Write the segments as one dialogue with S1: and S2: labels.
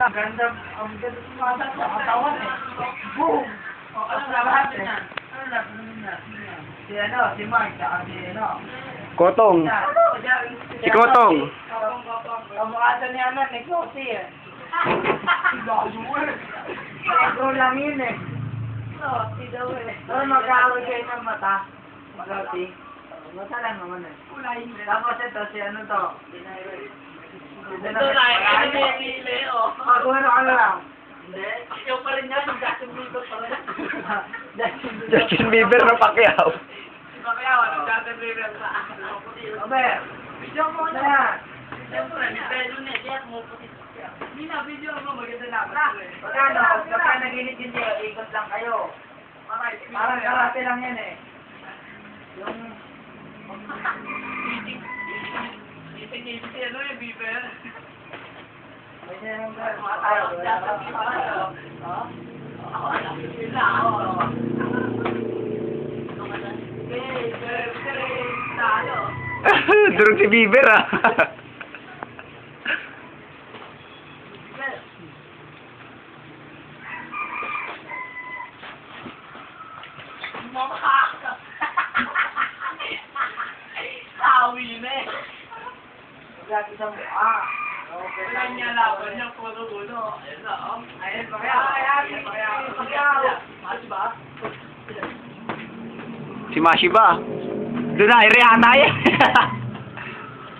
S1: Ganda, ang ganda sumasat sa katawan eh. Boom! Ano lahat eh. Ano lahat na? Si ano, si Mark, saka si ano.
S2: Kotong. Si Kotong.
S1: Kamukha ni ano, ni Closy eh. Ego lang yun eh. Closy daw eh. Ano mag-aaway kayo ng mata? Closy. Mata lang naman eh. Tapos ito, si ano to?
S3: Ito na, ito ni Leo.
S1: Kung ano ka lang.
S3: Hindi. Ikaw pa rin yan, yung Justin Bieber pa rin.
S2: Justin Bieber na Pacquiao.
S3: Kaya wala Justin Bieber sa akin.
S1: Obe, video mo na.
S3: Siyempre, may pelo na siya, kumuputi siya. Hindi na, video mo, maganda na.
S1: Pagkano, pagka naginit yun siya, ikot lang kayo. Parang karate lang yan eh. Yung...
S3: Ising-ising ano yung Bieber.
S1: Pwede yung mga tayo.
S2: Durog si Bieber ah.
S3: Sawi na eh.
S1: Lagi sa mukha.
S3: Wala niya laban niya, puro-ulo. Ayun na, oh.
S1: Ayun, pagkaya.
S3: Mas ba?
S2: Si Mashi ba? Doon na, Rihanna yan.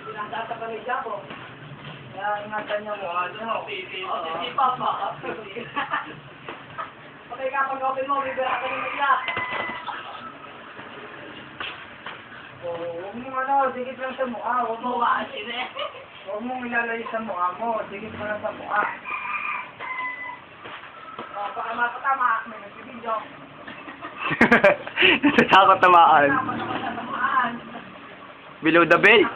S1: Pinasa ka rin siya po. Kaya ingatan niyo mo. Ano?
S3: Si Papa.
S1: Patay ka pag open mo, bibira ka naman siya. Huwag mong ano, digit lang sa mukha. Huwag mo
S3: Mawasin eh.
S1: Huwag mong ilalay sa mukha mo. Digit mo lang sa mukha. Baka mapatama. May nagbibidyo.
S2: Natatakot tamaan. Below the belt.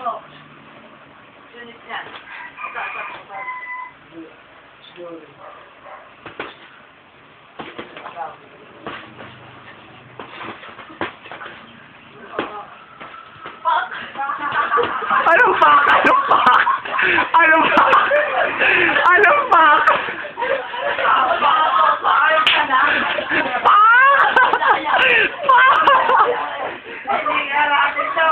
S3: Unit yan.
S2: Anong fuck? Anong fuck? Anong fuck? Anong fuck?
S3: Ayaw ka na.
S1: Hindi ka natin ito.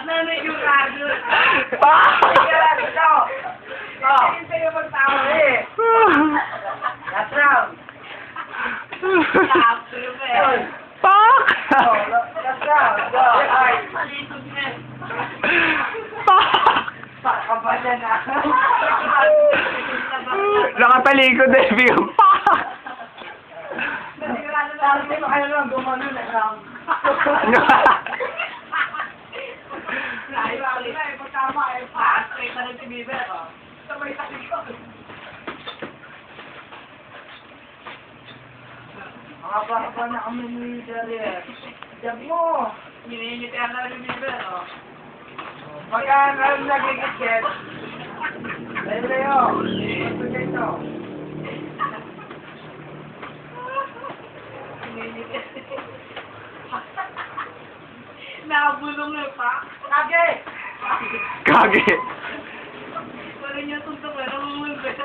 S1: Nanay yung rado. Hindi ka natin ito. Hindi kayo magtawa eh. Last round.
S2: Fuck!
S1: Last round. Go. Ay.
S3: Malisog na eh.
S2: Fuck!
S1: Pakabala na.
S2: Nakatalikod eh, bigyan. Fuck!
S1: Sabi mo kayo lang, gumano na lang.
S3: Pag tama eh, pa-astray ka rin si Bieber. Sabay sa ko.
S1: Makapahaba na kami ni Daryl. Diyan mo.
S3: Minimitihan na rin si Bieber.
S1: Pagka nagigit, Leo, pagka ito.
S3: Nakabulong na pa.
S1: Kage!
S2: Kage.
S3: Wala niya tuntok, pero mamulbet.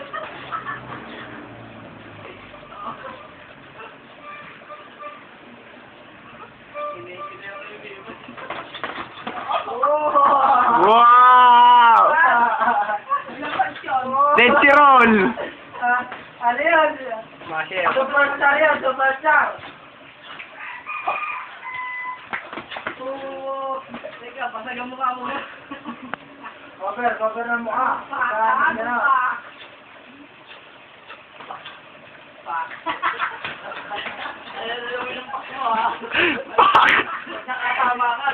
S2: Wow! Let's roll!
S1: Ano yun? Superstar yun, superstar.
S3: Teka, pasagang mukha mo.
S1: Cover ng mukha.
S3: Ano
S1: Ano?
S3: pa? Ayun, yung pak mo ha.
S2: Fuck!
S3: Nakatama ka.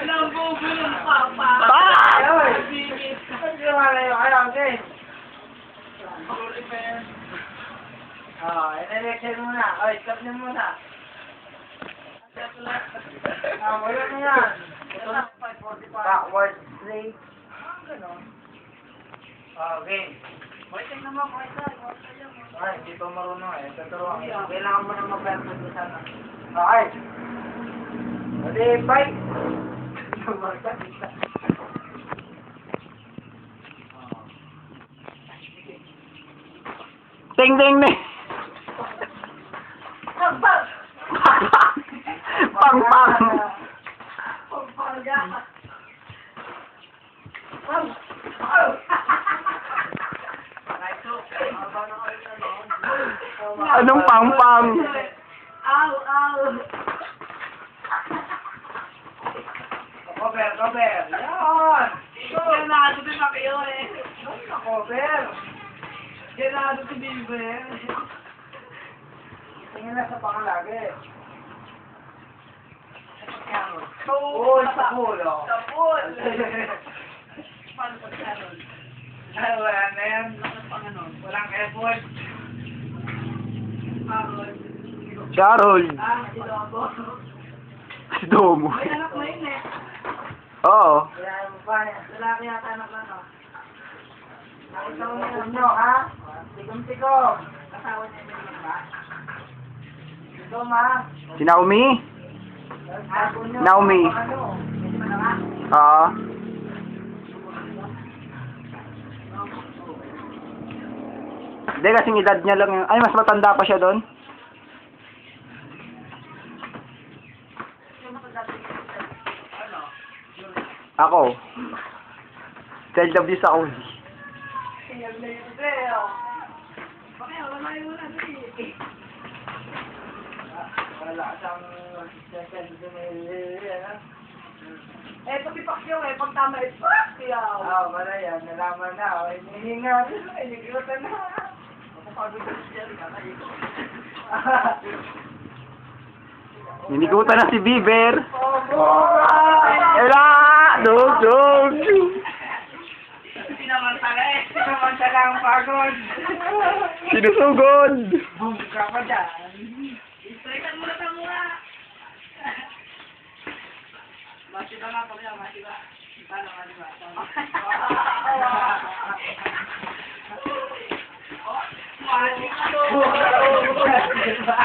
S3: Nambubulong pa pa.
S2: Fuck!
S1: Ayun! Hindi mo malayo kayo, okay? In-election muna. Oy, stop niyo muna. Wala na yan. Ito na, 5:45. Backward 3. Ganon. Okay.
S3: Waiting naman, waiting.
S1: Ay, hindi pa marunong eh. Tuturuan. Kailangan mo na mag-perfect sana. Okay. Ready, fight!
S2: Ting ting ting.
S1: Pang pang.
S2: Pang pang.
S1: Pang pang ya. Pang. Oh.
S2: Anong pang pang?
S1: Ow, ow. Cover, cover. Yan.
S3: Ganado din pa kayo eh.
S1: Cover.
S3: Ganado si Bilber.
S1: Tingin na sa pangalagi.
S3: Sapul.
S1: Sapul, oh.
S3: Sapul. Paano pag Carol?
S1: Ay, wala na yan.
S3: Pang ano?
S1: Walang effort.
S3: Carol.
S2: Charol.
S3: Si Lobo.
S2: Si Domo.
S3: May anak na yun eh.
S2: Oo.
S1: Wala mo pa yan.
S3: Lalaki yata anak na no.
S1: Nakita mo na nyo, ha? Tigom-tigom.
S3: Asawa niya yung mga
S1: Tigom, ha?
S2: Si Naomi?
S1: Ako nyo.
S2: Naomi.
S1: Ano? Hindi mo na nga.
S2: Oo. Hindi, kasing edad niya lang yung... Ay, mas matanda pa siya doon. Ako. Child abuse ako.
S1: Tingnan na yun, Beo.
S3: Bakit wala yung wala eh.
S1: Wala siyang... Eh, ito si Pacquiao eh. Pag tama eh, Pacquiao. Ah, wala yan. Nalaman na. Oh. Hinihinga rin. Hinigrutan na.
S2: Ninigutan na si Bieber.
S1: Oh,
S2: Ela! Dog, dog!
S3: Hindi naman pala eh.
S1: Samantala ang pagod.
S2: Sinusugod!
S1: Boom ka pa dyan.
S3: Istrikan mo na sa mura. Masiba nga po niya, masiba. Paano ka diba?
S1: Masiba.